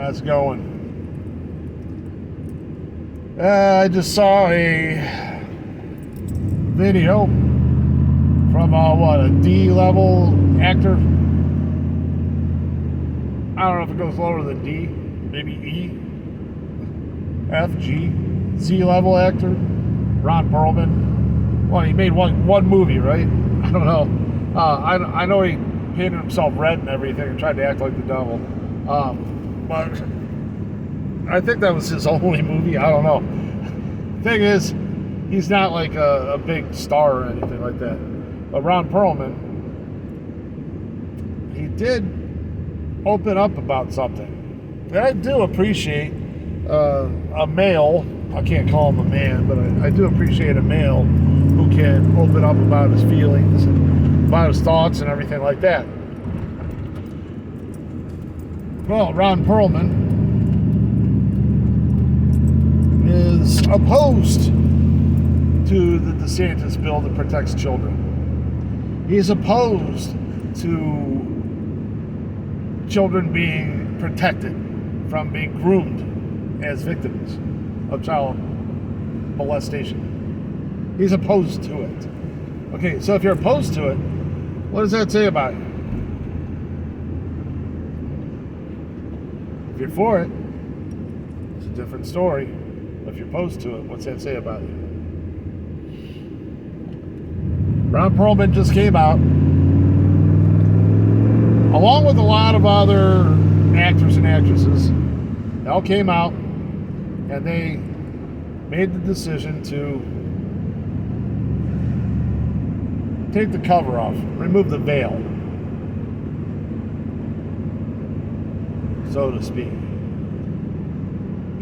How's it going? I just saw a video from a D level actor. I don't know if it goes lower than D, maybe E, F, G, C level actor, Ron Perlman. Well, he made one movie, right? I don't know. I know he painted himself red and everything and tried to act like the devil. But I think that was his only movie. I don't know. Thing is, he's not like a big star or anything like that. But Ron Perlman, he did open up about something. And I do appreciate a male, I can't call him a man, but I do appreciate a male who can open up about his feelings and about his thoughts and everything like that. Well, Ron Perlman is opposed to the DeSantis bill that protects children. He's opposed to children being protected from being groomed as victims of child molestation. He's opposed to it. Okay, so if you're opposed to it, what does that say about you? If you're for it, it's a different story. But if you're opposed to it, what's that say about you? Ron Perlman just came out, along with a lot of other actors and actresses. They all came out and they made the decision to take the cover off, remove the veil, so to speak.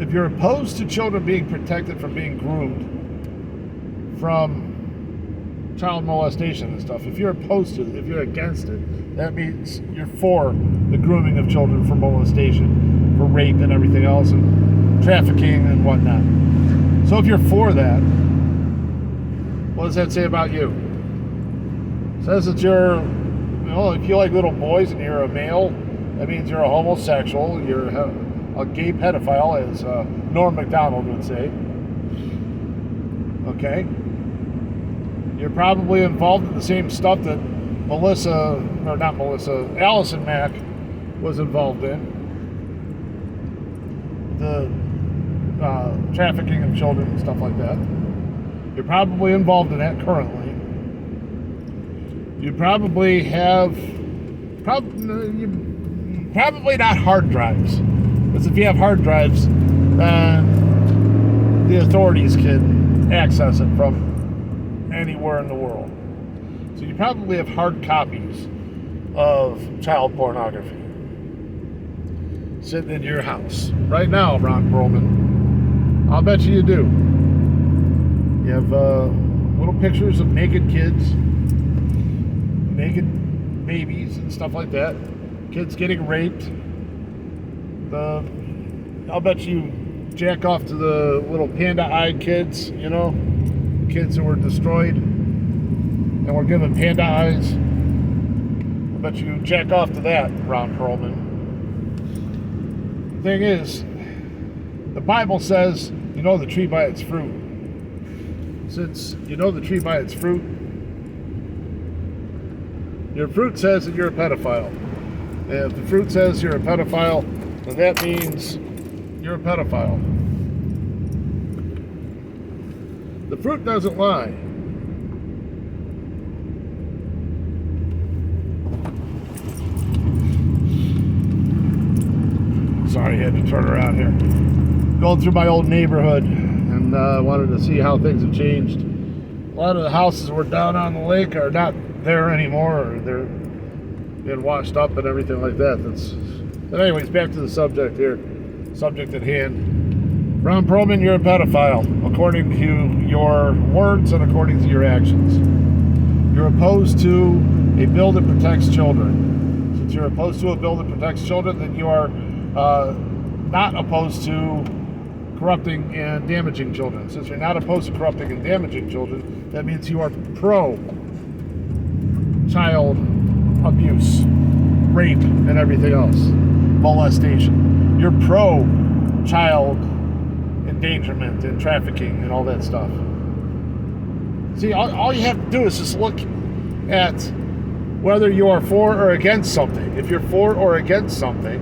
If you're opposed to children being protected from being groomed, from child molestation and stuff, if you're opposed to it, if you're against it, that means you're for the grooming of children for molestation, for rape and everything else, and trafficking and whatnot. So if you're for that, what does that say about you? It says that you're, if you like little boys and you're a male, that means you're a homosexual, you're a gay pedophile, as Norm Macdonald would say. Okay? You're probably involved in the same stuff that Allison Mack was involved in. The trafficking of children and stuff like that. You're probably involved in that currently. You probably have, probably not hard drives. Because if you have hard drives, then the authorities can access it from anywhere in the world. So you probably have hard copies of child pornography sitting in your house right now, Ron Perlman. I'll bet you do. You have little pictures of naked kids, naked babies and stuff like that, kids getting raped. I'll bet you jack off to the little panda-eyed kids, kids that were destroyed and were given panda eyes. I bet you jack off to that, Ron Perlman. The thing is, the Bible says you know the tree by its fruit. Since you know the tree by its fruit, your fruit says that you're a pedophile. And if the fruit says you're a pedophile, then that means you're a pedophile. The fruit doesn't lie. Sorry, I had to turn around here. Going through my old neighborhood and wanted to see how things have changed. A lot of the houses were down on the lake are not there anymore, or they're being washed up and everything like that. But anyways, back to the subject here. Subject at hand. Ron Perlman, you're a pedophile, according to your words and according to your actions. You're opposed to a bill that protects children. Since you're opposed to a bill that protects children, then you are not opposed to corrupting and damaging children. Since you're not opposed to corrupting and damaging children, that means you are pro-child abuse, rape, and everything else. Molestation. You're pro child endangerment and trafficking and all that stuff. See, all you have to do is just look at whether you are for or against something. If you're for or against something,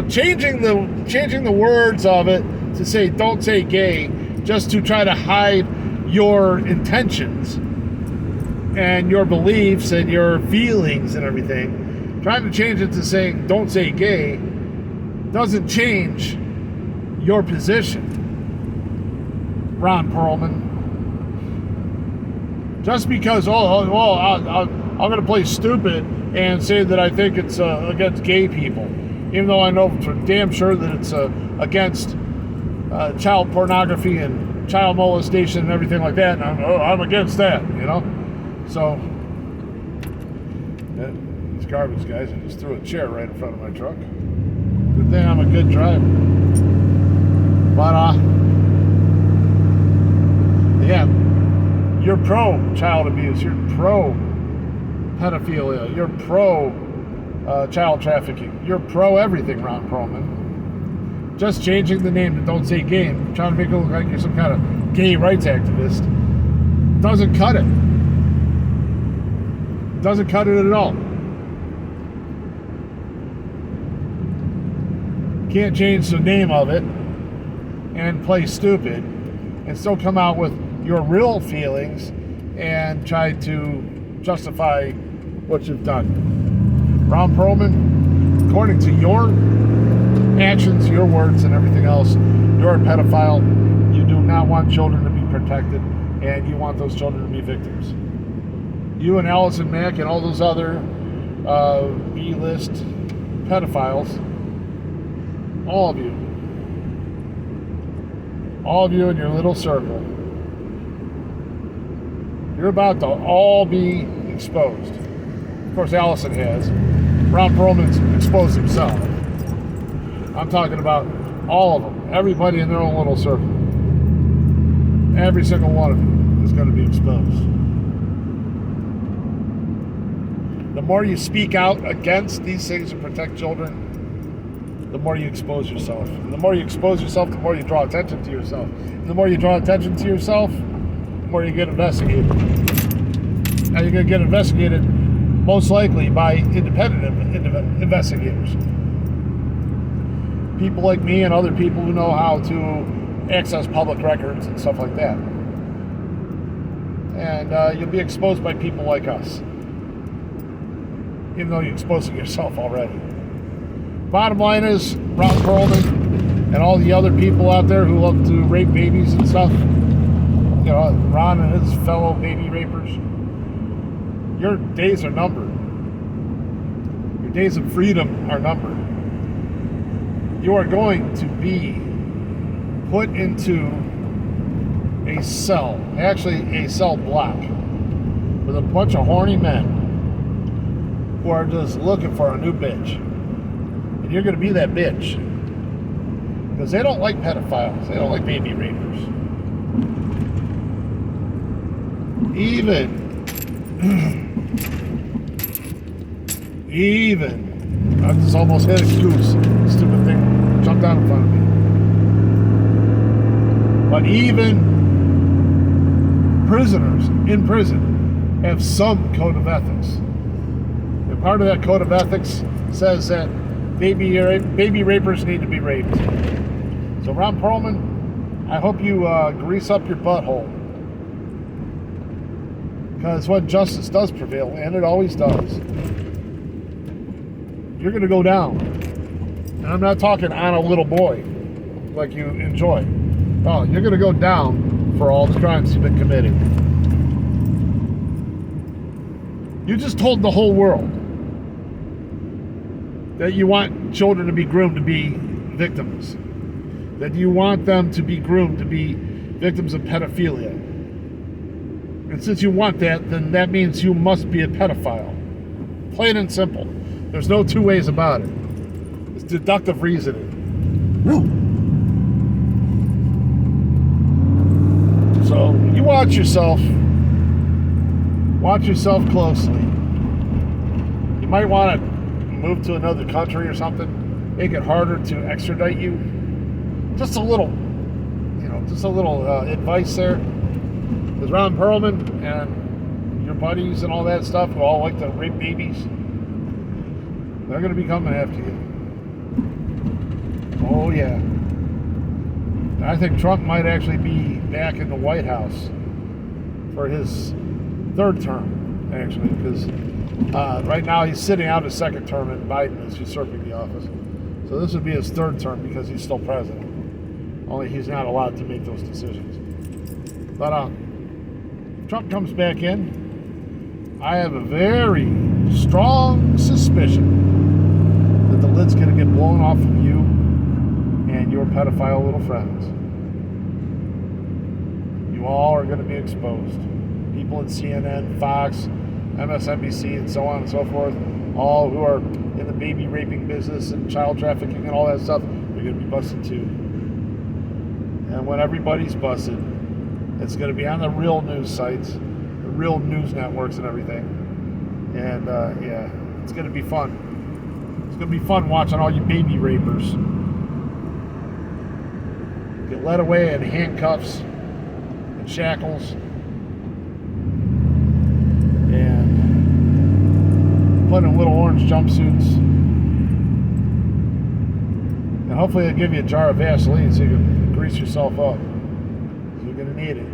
changing the words of it to say don't say gay, just to try to hide your intentions and your beliefs and your feelings and everything. Trying to change it to saying don't say gay doesn't change your position, Ron Perlman. Just because, I'm going to play stupid and say that I think it's against gay people, even though I know for damn sure that it's against child pornography and child molestation and everything like that, and I'm against that, So, these garbage guys, I just threw a chair right in front of my truck. Good thing I'm a good driver. But, yeah, you're pro child abuse, you're pro pedophilia, you're pro child trafficking, you're pro everything, Ron Perlman. Just changing the name to don't say gay and trying to make it look like you're some kind of gay rights activist doesn't cut it. Doesn't cut it at all. Can't change the name of it and play stupid and still come out with your real feelings and try to justify what you've done. Ron Perlman, according to your actions, your words, and everything else, you're a pedophile. You do not want children to be protected, and you want those children to be victims. You and Allison Mack and all those other B-list pedophiles, all of you in your little circle, you're about to all be exposed. Of course, Allison has. Ron Perlman's exposed himself. I'm talking about all of them. Everybody in their own little circle. Every single one of you is going to be exposed. The more you speak out against these things to protect children, the more you expose yourself. And the more you expose yourself, the more you draw attention to yourself. And the more you draw attention to yourself, the more you get investigated. Now you're going to get investigated most likely by independent investigators. People like me and other people who know how to access public records and stuff like that. And you'll be exposed by people like us, even though you're exposing yourself already. Bottom line is, Ron Perlman and all the other people out there who love to rape babies and stuff, Ron and his fellow baby rapers, your days are numbered. Your days of freedom are numbered. You are going to be put into a cell, actually a cell block, with a bunch of horny men who are just looking for a new bitch. And you're going to be that bitch. Because they don't like pedophiles. They don't like baby rapers. I just almost hit a goose. Stupid thing jumped out in front of me. But even prisoners in prison have some code of ethics. And part of that code of ethics says that baby rapers need to be raped. So Ron Perlman, I hope you grease up your butthole. Because when justice does prevail, and it always does, you're going to go down. And I'm not talking on a little boy like you enjoy. No, you're going to go down for all the crimes you've been committing. You just told the whole world that you want children to be groomed to be victims. That you want them to be groomed to be victims of pedophilia. And since you want that, then that means you must be a pedophile. Plain and simple. There's no two ways about it. It's deductive reasoning. So you watch yourself. Watch yourself closely. You might want to move to another country or something. make it harder to extradite you. Just a little, advice there. Because Ron Perlman and your buddies and all that stuff who all like to rape babies, they're going to be coming after you. Oh, yeah. I think Trump might actually be back in the White House for his third term, actually, because right now he's sitting out his second term and Biden is usurping the office. So this would be his third term because he's still president. Only he's not allowed to make those decisions. But if Trump comes back in, I have a very strong suspicion that the lid's going to get blown off of you and your pedophile little friends. You all are going to be exposed. People at CNN, Fox, MSNBC, and so on and so forth, all who are in the baby raping business and child trafficking and all that stuff, they're going to be busted too. And when everybody's busted, it's going to be on the real news sites, the real news networks and everything. And yeah, it's going to be fun. It's going to be fun watching all you baby rapers get led away in handcuffs and shackles and put in little orange jumpsuits. And hopefully they'll give you a jar of Vaseline so you can grease yourself up. You're going to need it.